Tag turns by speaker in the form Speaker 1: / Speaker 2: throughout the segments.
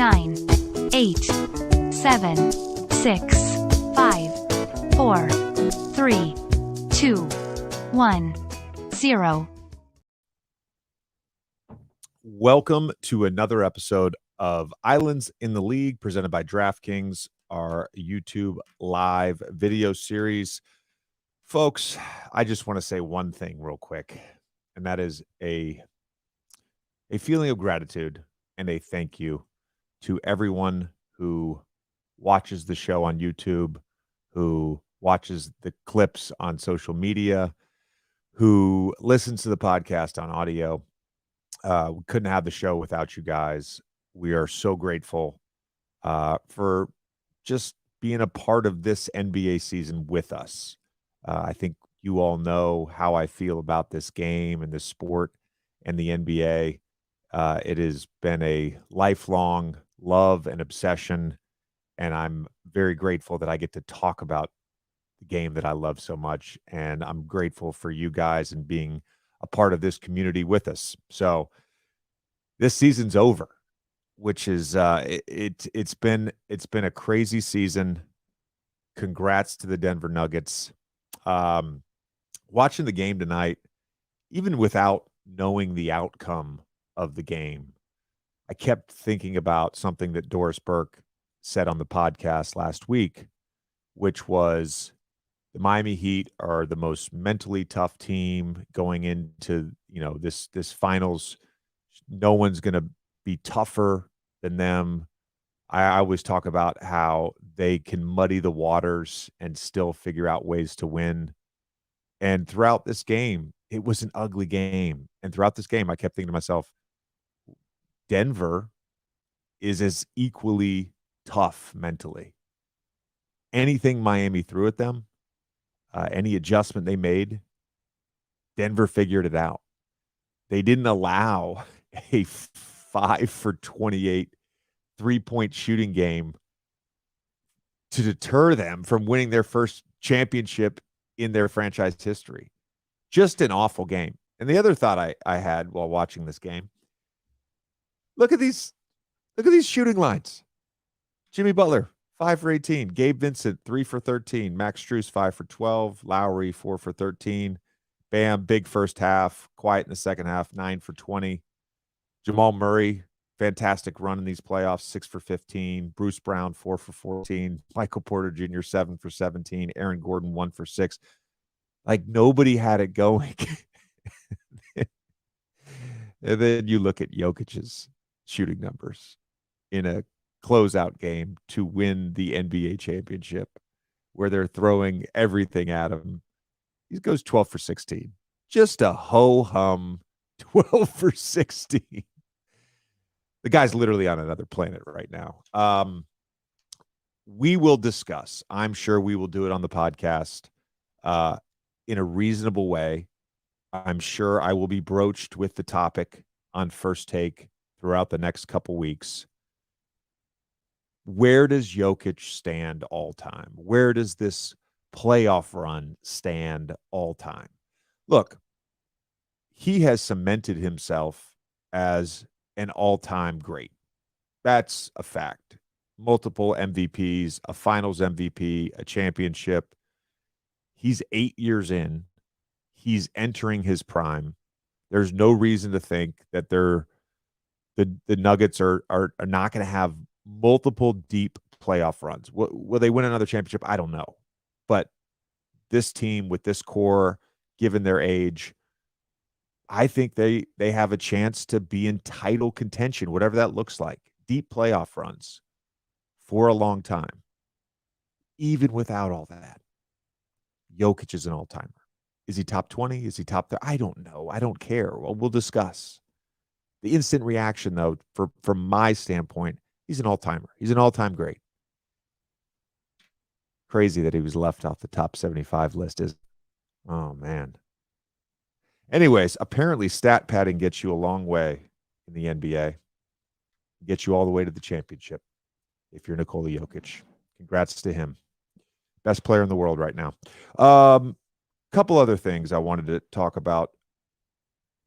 Speaker 1: 9, 8, 7, 6, 5, 4, 3, 2, 1, 0.
Speaker 2: Welcome to another episode of Islands in the League presented by DraftKings, our YouTube live video series. Folks, I just want to say one thing real quick, and that is a feeling of gratitude and a thank you to everyone who watches the show on YouTube, who watches the clips on social media, who listens to the podcast on audio. We couldn't have the show without you guys. We are so grateful for just being a part of this NBA season with us. I think you all know how I feel about this game and this sport and the NBA. It has been a lifelong love and obsession, and I'm very grateful that I get to talk about the game that I love so much, and I'm grateful for you guys and being a part of this community with us. So this season's over, which is it's been a crazy season. Congrats to the Denver Nuggets. Watching the game tonight, even without knowing the outcome of the game, I kept thinking about something that Doris Burke said on the podcast last week, which was the Miami Heat are the most mentally tough team going into, this finals. No one's going to be tougher than them. I always talk about how they can muddy the waters and still figure out ways to win. And throughout this game, it was an ugly game. And throughout this game, I kept thinking to myself, Denver is as equally tough mentally. Anything Miami threw at them, any adjustment they made, Denver figured it out. They didn't allow a 5 for 28 three-point shooting game to deter them from winning their first championship in their franchise history. Just an awful game. And the other thought I had while watching this game, look at these shooting lines. Jimmy Butler, 5 for 18. Gabe Vincent, 3 for 13. Max Strus, 5 for 12. Lowry, 4 for 13. Bam, big first half. Quiet in the second half, 9 for 20. Jamal Murray, fantastic run in these playoffs, 6 for 15. Bruce Brown, 4 for 14. Michael Porter Jr., 7 for 17. Aaron Gordon, 1 for 6. Like, nobody had it going. And then you look at Jokic's shooting numbers in a closeout game to win the NBA championship, where they're throwing everything at him. He goes 12 for 16. Just a ho-hum 12 for 16. The guy's literally on another planet right now. We will discuss. I'm sure we will do it on the podcast in a reasonable way. I'm sure I will be broached with the topic on First Take throughout the next couple weeks. Where does Jokic stand all time? Where does this playoff run stand all time? Look, he has cemented himself as an all-time great. That's a fact. Multiple MVPs, a finals MVP, a championship. He's 8 years in. He's entering his prime. There's no reason to think that the Nuggets are not going to have multiple deep playoff runs. Will they win another championship? I don't know. But this team with this core, given their age, I think they have a chance to be in title contention, whatever that looks like. Deep playoff runs for a long time. Even without all that, Jokic is an all-timer. Is he top 20? Is he top 30? I don't know. I don't care. Well, we'll discuss. The instant reaction, though, from my standpoint, he's an all-timer. He's an all-time great. Crazy that he was left off the top 75 list. Oh, man. Anyways, apparently stat padding gets you a long way in the NBA. Gets you all the way to the championship if you're Nikola Jokic. Congrats to him. Best player in the world right now. Couple other things I wanted to talk about.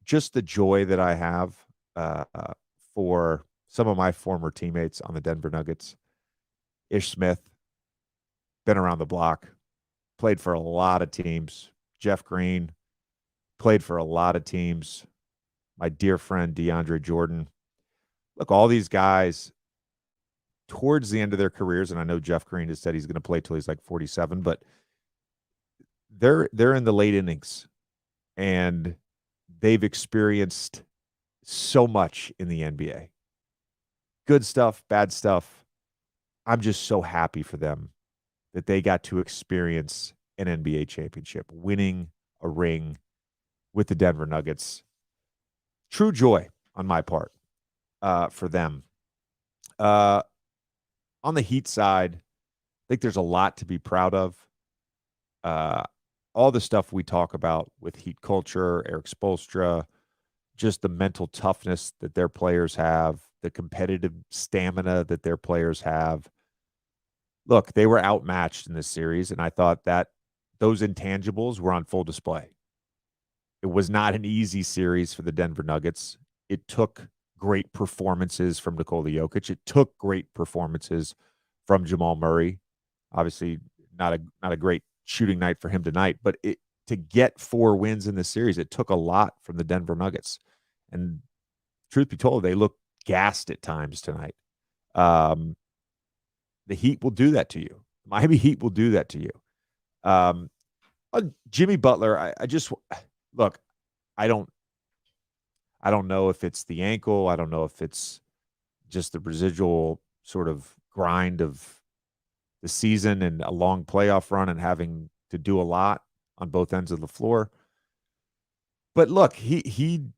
Speaker 2: Just the joy that I have for some of my former teammates on the Denver Nuggets. Ish Smith, been around the block, played for a lot of teams. Jeff Green, played for a lot of teams. My dear friend DeAndre Jordan. Look, all these guys towards the end of their careers, and I know Jeff Green has said he's going to play till he's like 47, but they're in the late innings, and they've experienced so much in the NBA. Good stuff, bad stuff. I'm just so happy for them that they got to experience an NBA championship, winning a ring with the Denver Nuggets. True joy on my part for them. On the Heat side, I think there's a lot to be proud of. All the stuff we talk about with Heat culture, Eric Spoelstra, just the mental toughness that their players have, the competitive stamina that their players have. Look, they were outmatched in this series, and I thought that those intangibles were on full display. It was not an easy series for the Denver Nuggets. It took great performances from Nikola Jokic. It took great performances from Jamal Murray. Obviously, not a great shooting night for him tonight, but to get 4 wins in this series, it took a lot from the Denver Nuggets. And truth be told, they looked gassed at times tonight. The Heat will do that to you. Miami Heat will do that to you. Jimmy Butler, I just look. I don't know if it's the ankle. I don't know if it's just the residual sort of grind of the season and a long playoff run and having to do a lot on both ends of the floor. But look, he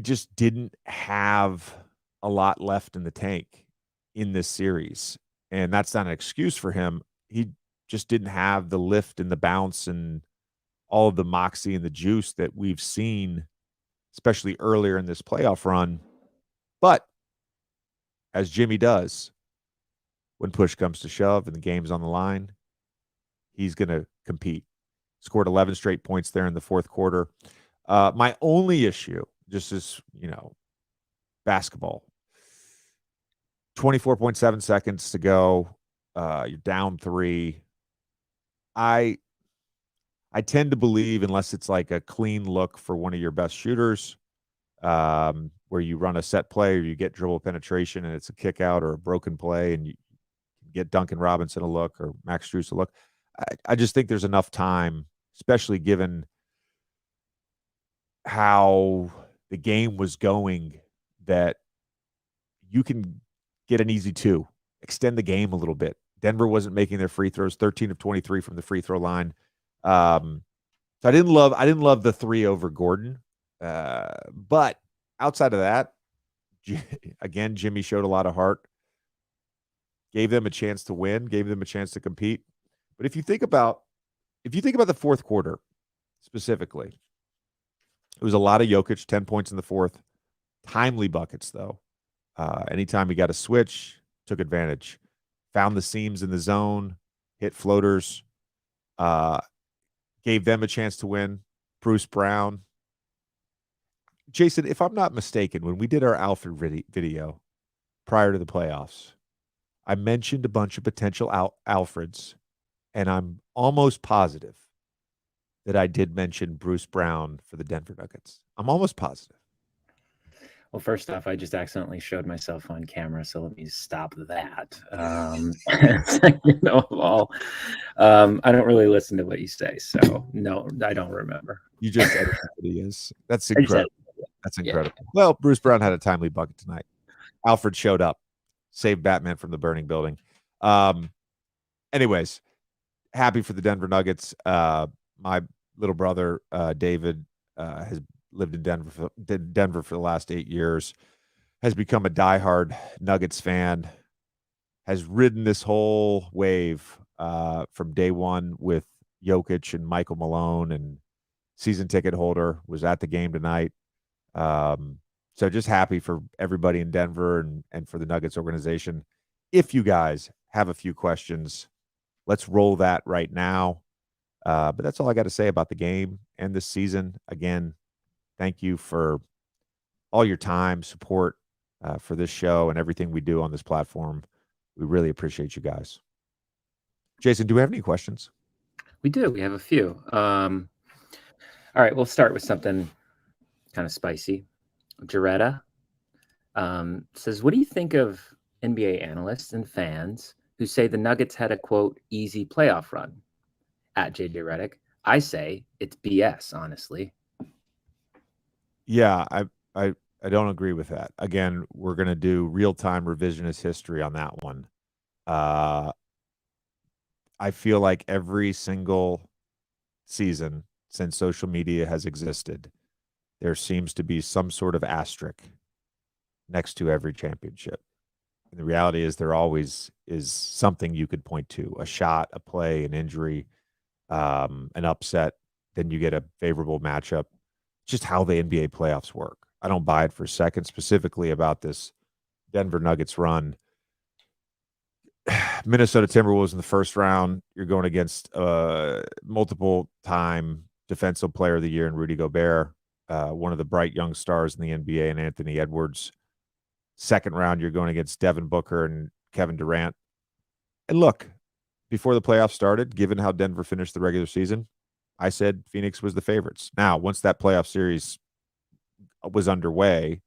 Speaker 2: just didn't have a lot left in the tank in this series. And that's not an excuse for him. He just didn't have the lift and the bounce and all of the moxie and the juice that we've seen, especially earlier in this playoff run. But as Jimmy does, when push comes to shove and the game's on the line, he's going to compete. Scored 11 straight points there in the fourth quarter. My only issue, just as, basketball, 24.7 seconds to go. You're down 3. I tend to believe, unless it's like a clean look for one of your best shooters, where you run a set play or you get dribble penetration and it's a kick out or a broken play and you get Duncan Robinson a look or Max Strus a look. I just think there's enough time, especially given how the game was going, that you can get an easy 2, extend the game a little bit. Denver wasn't making their free throws, 13 of 23 from the free throw line. So I didn't love the 3 over Gordon. But outside of that, again, Jimmy showed a lot of heart, gave them a chance to win, gave them a chance to compete. But if you think about the fourth quarter specifically, it was a lot of Jokic, 10 points in the fourth, timely buckets though. Anytime he got a switch, took advantage, found the seams in the zone, hit floaters, gave them a chance to win. Bruce Brown. Jason, if I'm not mistaken, when we did our Alfred video prior to the playoffs, I mentioned a bunch of potential Alfreds, and I'm almost positive that I did mention Bruce Brown for the Denver Nuggets. I'm almost positive.
Speaker 3: Well, first off, I just accidentally showed myself on camera, so let me stop that. Second of all, I don't really listen to what you say, so no, I don't remember.
Speaker 2: You just edited videos. That's incredible. That's incredible. Yeah. Well, Bruce Brown had a timely bucket tonight. Alfred showed up, saved Batman from the burning building. Anyways, happy for the Denver Nuggets. My little brother, David, has lived in Denver for the last 8 years, has become a diehard Nuggets fan, has ridden this whole wave from day one with Jokic and Michael Malone, and season ticket holder, was at the game tonight. So just happy for everybody in Denver and for the Nuggets organization. If you guys have a few questions, let's roll that right now. But that's all I got to say about the game and this season. Again, thank you for all your time, support, for this show and everything we do on this platform. We really appreciate you guys. Jason, do we have any questions?
Speaker 3: We do. We have a few. All right, we'll start with something kind of spicy. Jaretta says, what do you think of NBA analysts and fans who say the Nuggets had a, quote, easy playoff run? At JJ Redick, I say it's BS, honestly.
Speaker 2: Yeah, I don't agree with that. Again, we're going to do real-time revisionist history on that one. I feel like every single season since social media has existed, there seems to be some sort of asterisk next to every championship. And the reality is there always is something you could point to, a shot, a play, an injury, an upset. Then you get a favorable matchup. Just how the NBA playoffs work. I don't buy it for a second, specifically about this Denver Nuggets run. Minnesota Timberwolves in the first round. You're going against multiple-time Defensive Player of the Year in Rudy Gobert, one of the bright young stars in the NBA, and Anthony Edwards. Second round, you're going against Devin Booker and Kevin Durant. And look, before the playoffs started, given how Denver finished the regular season, I said Phoenix was the favorites. Now, once that playoff series was underway,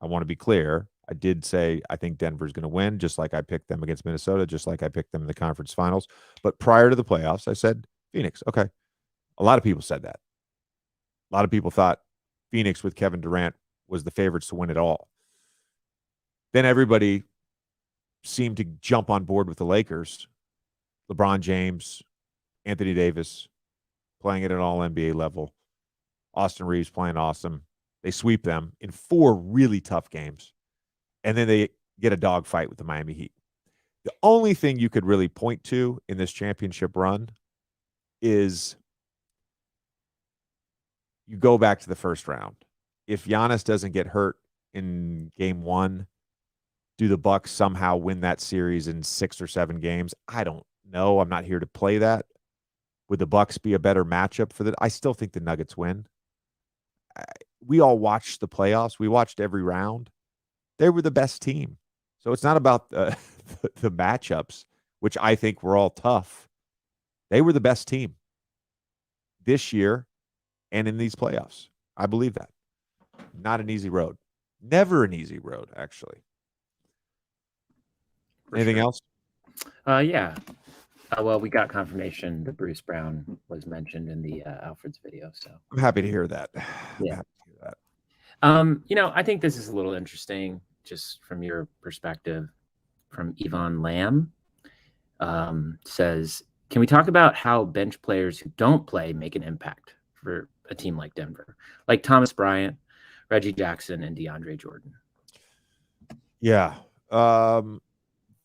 Speaker 2: I want to be clear. I did say I think Denver's going to win, just like I picked them against Minnesota, just like I picked them in the conference finals. But prior to the playoffs, I said Phoenix. Okay. A lot of people said that. A lot of people thought Phoenix with Kevin Durant was the favorites to win it all. Then everybody seemed to jump on board with the Lakers. LeBron James, Anthony Davis playing at an all-NBA level. Austin Reeves playing awesome. They sweep them in 4 really tough games. And then they get a dogfight with the Miami Heat. The only thing you could really point to in this championship run is you go back to the first round. If Giannis doesn't get hurt in game 1, do the Bucks somehow win that series in 6 or 7 games? I don't know. I'm not here to play that. Would the Bucks be a better matchup for that? I still think the Nuggets win. We all watched the playoffs. We watched every round. They were the best team. So it's not about the matchups, which I think were all tough. They were the best team this year and in these playoffs. I believe that. Not an easy road. Never an easy road, actually. Anything else?
Speaker 3: Yeah. Well, we got confirmation that Bruce Brown was mentioned in the Alfred's video. So
Speaker 2: I'm happy to hear that.
Speaker 3: Yeah. I think this is a little interesting, just from your perspective. From Yvonne Lamb, says, can we talk about how bench players who don't play make an impact for a team like Denver, like Thomas Bryant, Reggie Jackson, and DeAndre Jordan?
Speaker 2: Yeah.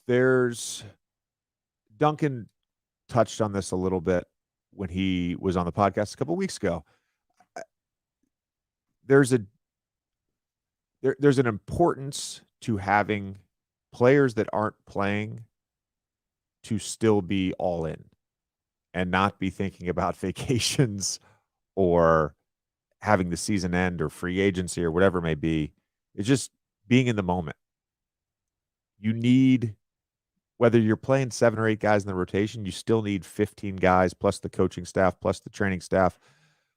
Speaker 2: There's Duncan touched on this a little bit when he was on the podcast a couple of weeks ago. There's an importance to having players that aren't playing to still be all in and not be thinking about vacations or having the season end or free agency or whatever it may be. It's just being in the moment. You need, whether you're playing 7 or 8 guys in the rotation, you still need 15 guys plus the coaching staff, plus the training staff,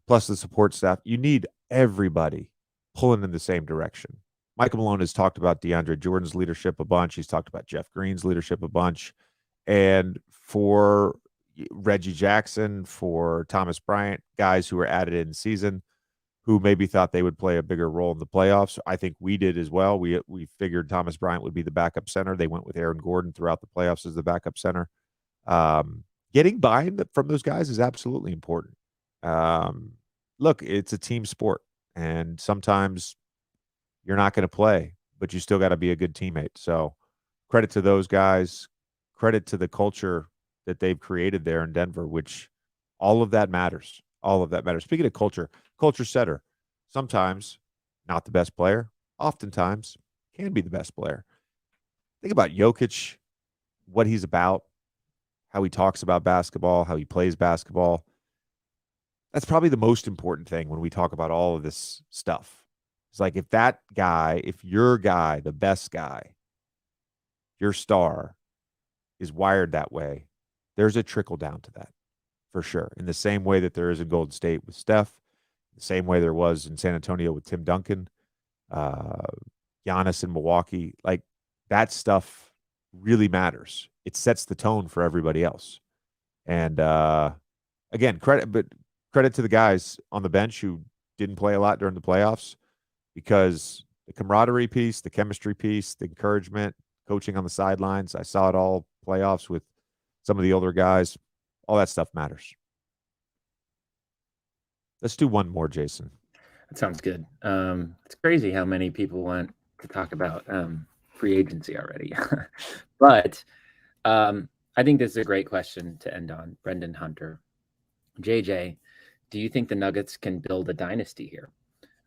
Speaker 2: plus the support staff. You need everybody pulling in the same direction. Michael Malone has talked about DeAndre Jordan's leadership a bunch. He's talked about Jeff Green's leadership a bunch. And for Reggie Jackson, for Thomas Bryant, guys who were added in season, who maybe thought they would play a bigger role in the playoffs. I think we did as well. We figured Thomas Bryant would be the backup center. They went with Aaron Gordon throughout the playoffs as the backup center. Getting buy-in from those guys is absolutely important. Look, it's a team sport, and sometimes you're not going to play, but you still got to be a good teammate. So credit to those guys, credit to the culture that they've created there in Denver, which all of that matters. All of that matters. Speaking of culture setter, sometimes not the best player, oftentimes can be the best player. Think about Jokic, what he's about, how he talks about basketball, how he plays basketball. That's probably the most important thing when we talk about all of this stuff. It's like if your guy, the best guy, your star is wired that way, there's a trickle down to that for sure. In the same way that there is in Golden State with Steph, the same way there was in San Antonio with Tim Duncan, Giannis in Milwaukee. Like that stuff really matters. It sets the tone for everybody else. And again, credit to the guys on the bench who didn't play a lot during the playoffs, because the camaraderie piece, the chemistry piece, the encouragement, coaching on the sidelines, I saw it all playoffs with some of the older guys. All that stuff matters. Let's do one more, Jason.
Speaker 3: That sounds good. It's crazy how many people want to talk about free agency already. But I think this is a great question to end on. Brendan Hunter. JJ, do you think the Nuggets can build a dynasty here?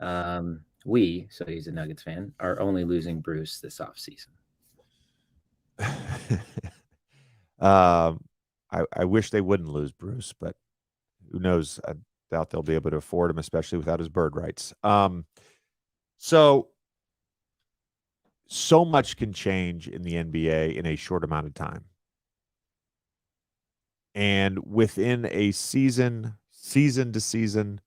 Speaker 3: So he's a Nuggets fan, are only losing Bruce this offseason.
Speaker 2: I wish they wouldn't lose Bruce, but who knows? I doubt they'll be able to afford him, especially without his bird rights. So much can change in the NBA in a short amount of time. And within a season to season,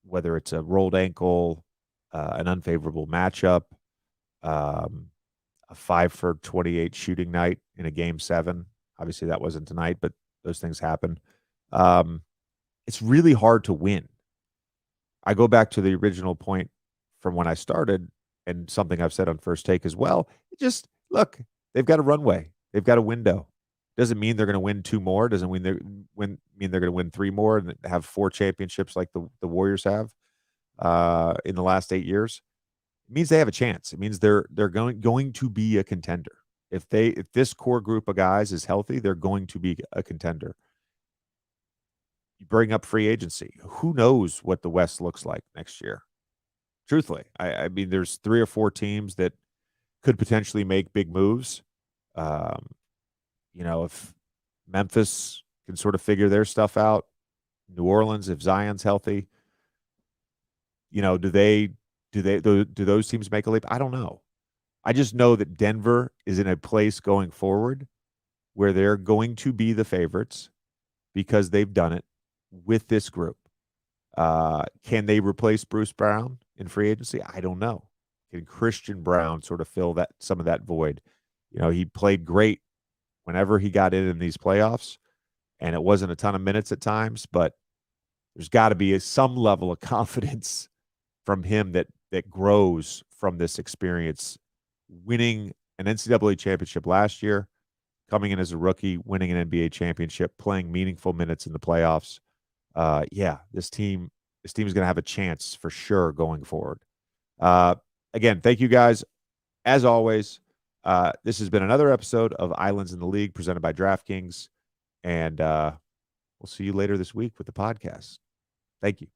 Speaker 2: whether it's a rolled ankle, an unfavorable matchup, a 5 for 28 shooting night in a game 7. Obviously, that wasn't tonight, but those things happen. It's really hard to win. I go back to the original point from when I started, and something I've said on First Take as well. Just look, they've got a runway. They've got a window. Doesn't mean they're going to win 2 more. Doesn't mean they're going to win 3 more and have 4 championships like the Warriors have in the last 8 years. It means they have a chance. It means they're going to be a contender. If this core group of guys is healthy, they're going to be a contender. You bring up free agency. Who knows what the West looks like next year? Truthfully, I mean, there's 3 or 4 teams that could potentially make big moves. If Memphis can sort of figure their stuff out, New Orleans, if Zion's healthy, do those teams make a leap? I don't know. I just know that Denver is in a place going forward where they're going to be the favorites because they've done it with this group. Can they replace Bruce Brown in free agency? I don't know. Can Christian Brown sort of fill some of that void? He played great whenever he got in these playoffs, and it wasn't a ton of minutes at times, but there's got to be some level of confidence from him that grows from this experience, winning an NCAA championship last year, coming in as a rookie, winning an NBA championship, playing meaningful minutes in the playoffs. This team is going to have a chance for sure going forward. Again, thank you guys. As always, this has been another episode of Islands in the League presented by DraftKings, and we'll see you later this week with the podcast. Thank you.